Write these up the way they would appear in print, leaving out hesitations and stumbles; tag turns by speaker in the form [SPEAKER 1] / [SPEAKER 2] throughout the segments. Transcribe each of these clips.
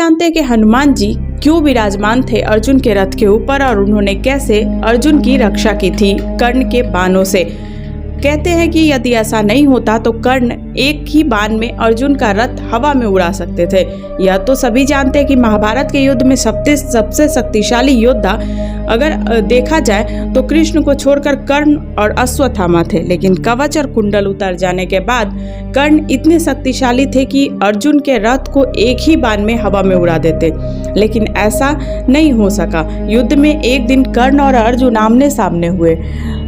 [SPEAKER 1] जानते हैं कि हनुमान जी क्यों विराजमान थे अर्जुन के रथ के ऊपर और उन्होंने कैसे अर्जुन की रक्षा की थी कर्ण के बाणों से। कहते हैं कि यदि ऐसा नहीं होता तो कर्ण एक ही बाण में अर्जुन का रथ हवा में उड़ा सकते थे। यह तो सभी जानते हैं कि महाभारत के युद्ध में सबसे शक्तिशाली योद्धा अगर देखा जाए तो कृष्ण को छोड़कर कर्ण और अश्वत्थामा थे, लेकिन कवच और कुंडल उतर जाने के बाद कर्ण इतने शक्तिशाली थे कि अर्जुन के रथ को एक ही बाण में हवा में उड़ा देते, लेकिन ऐसा नहीं हो सका। युद्ध में एक दिन कर्ण और अर्जुन आमने सामने हुए।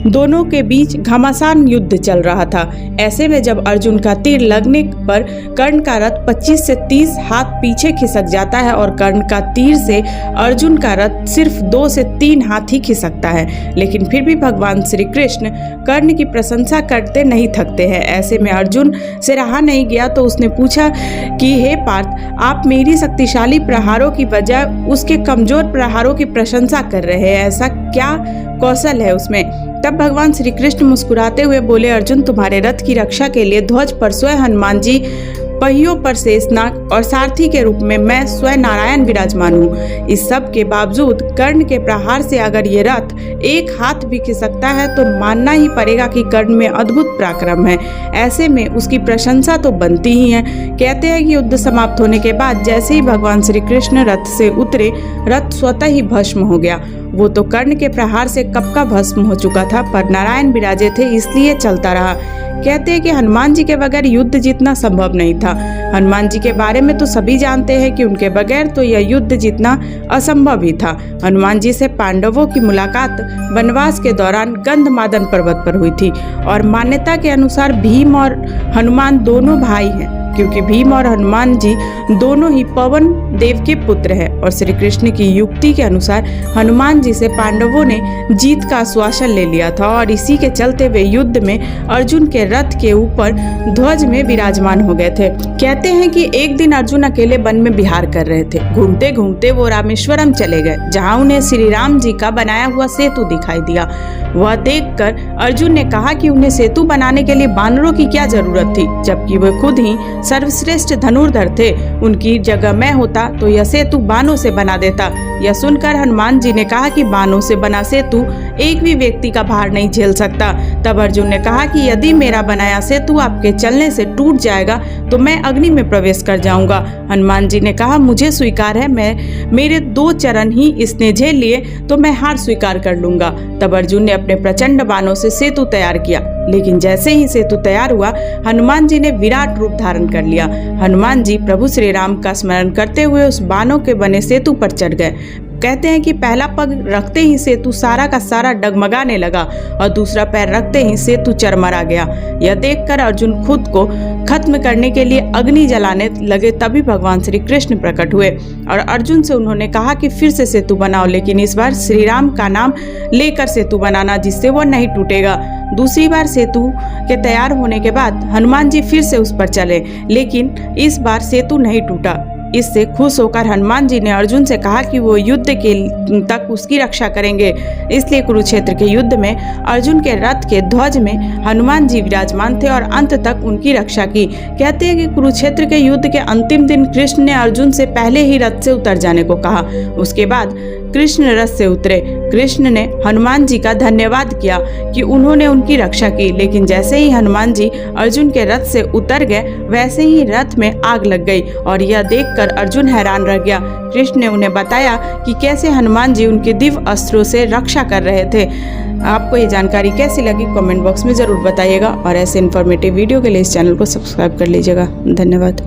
[SPEAKER 1] दोनों के बीच घमासान युद्ध चल रहा था। ऐसे में जब अर्जुन का तीर लगने पर कर्ण का रथ 25 से 30 हाथ पीछे खिसक जाता है और कर्ण का तीर से अर्जुन का रथ सिर्फ 2 से 3 हाथ ही खिसकता है, लेकिन फिर भी भगवान श्री कृष्ण कर्ण की प्रशंसा करते नहीं थकते हैं। ऐसे में अर्जुन से रहा नहीं गया तो उसने पूछा कि हे पार्थ, आप मेरी शक्तिशाली प्रहारों की बजाय उसके कमजोर प्रहारों की प्रशंसा कर रहे हैं, ऐसा क्या कौशल है उसमें? तब भगवान श्री कृष्ण मुस्कुराते हुए बोले, अर्जुन, तुम्हारे रथ की रक्षा के लिए ध्वज पर स्वयं हनुमान जी, पहियों पर शेषनाग और सारथी के रूप में मैं स्वयं नारायण विराजमान हूँ। इस सब के बावजूद कर्ण के प्रहार से अगर ये रथ एक हाथ भी खिसकता है तो मानना ही पड़ेगा कि कर्ण में अद्भुत पराक्रम है। ऐसे में उसकी प्रशंसा तो बनती ही है। कहते हैं कि युद्ध समाप्त होने के बाद जैसे ही भगवान श्री कृष्ण रथ से उतरे, रथ स्वतः ही भस्म हो गया। वो तो कर्ण के प्रहार से कब का भस्म हो चुका था, पर नारायण विराजे थे इसलिए चलता रहा। कहते हैं कि हनुमान जी के बगैर युद्ध जीतना संभव नहीं था। हनुमान जी के बारे में तो सभी जानते हैं कि उनके बगैर तो यह युद्ध जीतना असंभव ही था। हनुमान जी से पांडवों की मुलाकात वनवास के दौरान गंधमादन पर्वत पर हुई थी और मान्यता के अनुसार भीम और हनुमान दोनों भाई हैं, क्योंकि भीम और हनुमान जी दोनों ही पवन देव के पुत्र हैं और श्री कृष्ण की युक्ति के अनुसार हनुमान जी से पांडवों ने जीत का आश्वासन ले लिया था और इसी के चलते वे युद्ध में अर्जुन के रथ के ऊपर ध्वज में विराजमान हो गए थे। कहते हैं कि एक दिन अर्जुन अकेले वन में विहार कर रहे थे। घूमते घूमते वो रामेश्वरम चले गए, जहाँ उन्हें श्री राम जी का बनाया हुआ सेतु दिखाई दिया। वह देखकर अर्जुन ने कहा कि उन्हें सेतु बनाने के लिए बानरों की क्या जरूरत थी, जबकि वे खुद ही सर्वश्रेष्ठ धनुर्धर थे। उनकी जगह मैं होता तो यह सेतु बाणों से बना देता। यह सुनकर हनुमान जी ने कहा कि बाणों से बना सेतु एक भी व्यक्ति का भार नहीं झेल सकता। तब अर्जुन ने कहा कि यदि मेरा बनाया सेतु आपके चलने से टूट जाएगा तो मैं अग्नि में प्रवेश कर जाऊंगा। हनुमान जी ने कहा, मुझे स्वीकार है, मेरे 2 चरण ही इसने झेल लिए तो मैं हार स्वीकार कर लूंगा। तब अर्जुन ने अपने प्रचंड बाणों से सेतु तैयार किया, लेकिन जैसे ही सेतु तैयार हुआ हनुमान जी ने विराट रूप धारण कर लिया। हनुमान जी प्रभु श्री राम का स्मरण करते हुए उस बाणों के बने सेतु पर चढ़ गए। कहते हैं कि पहला पग रखते ही सेतु सारा का सारा डगमगाने लगा और दूसरा पैर रखते ही सेतु चरमरा गया। यह देखकर अर्जुन खुद को खत्म करने के लिए अग्नि जलाने लगे। तभी भगवान श्री कृष्ण प्रकट हुए और अर्जुन से उन्होंने कहा कि फिर से सेतु बनाओ, लेकिन इस बार श्री राम का नाम लेकर सेतु बनाना, जिससे वो नहीं टूटेगा। दूसरी बार सेतु के तैयार होने के बाद हनुमान जी फिर से उस पर चले, लेकिन इस बार सेतु नहीं टूटा। इससे खुश होकर हनुमान जी ने अर्जुन से कहा कि वो युद्ध के तक उसकी रक्षा करेंगे। इसलिए कुरुक्षेत्र के युद्ध में अर्जुन के रथ के ध्वज में हनुमान जी विराजमान थे और अंत तक उनकी रक्षा की। कहते हैं कि कुरुक्षेत्र के युद्ध के अंतिम दिन कृष्ण ने अर्जुन से पहले ही रथ से उतर जाने को कहा। उसके बाद कृष्ण रथ से उतरे। कृष्ण ने हनुमान जी का धन्यवाद किया कि उन्होंने उनकी रक्षा की, लेकिन जैसे ही हनुमान जी अर्जुन के रथ से उतर गए वैसे ही रथ में आग लग गई और यह देखकर अर्जुन हैरान रह गया। कृष्ण ने उन्हें बताया कि कैसे हनुमान जी उनके दिव्य अस्त्रों से रक्षा कर रहे थे। आपको ये जानकारी कैसी लगी कमेंट बॉक्स में ज़रूर बताइएगा और ऐसे इन्फॉर्मेटिव वीडियो के लिए इस चैनल को सब्सक्राइब कर लीजिएगा। धन्यवाद।